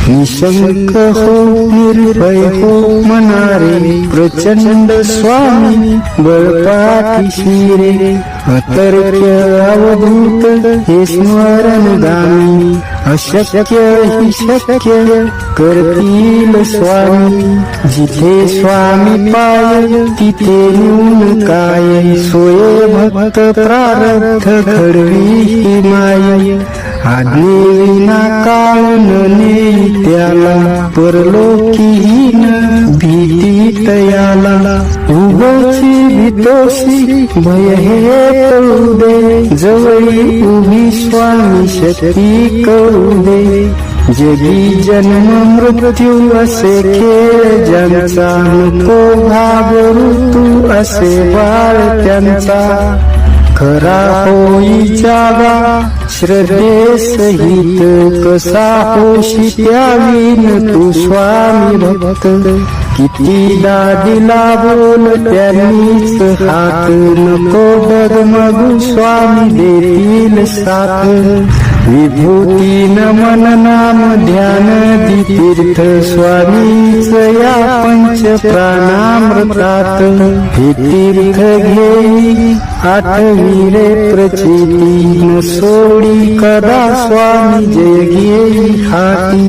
निशंक हो निर्भय हो मनारे, प्रचंड स्वामी बळपाठीशी रे. अतर्क्य अवधूत हे स्मरणगामी, अशक्य हि शक्य करतील स्वामी. जिथे स्वामी पाय तिथे न्यून काय, सोय भक्त प्रारब्ध घडवी ही माय. आज्ञेविना काळ न नेई त्याला, परलोकीहीन भीती तयाला. उभची भीतोशी भय हे कळू दे, जवळी उभी स्वामी शक्ती कळू दे. जगी जन्म मृत्यू असे खेळ ज्यांचा, नको घाबरू तू असे बाळ त्यांचा. खरा होई जागा श्रद्धे सहित, कसा होशी त्यावीन तू स्वामी भक्त. कितीदा दिला बोल त्यांनीच हात, नको डगमगू स्वामी देतील साथ. विभूती नमन नाम ध्यान तीर्थ, स्वामीच या पंच प्राणामृतात. हे तीर्थ घेई आठवी रे प्रचिती, न सोडी कदा स्वामी जय घेई हाती.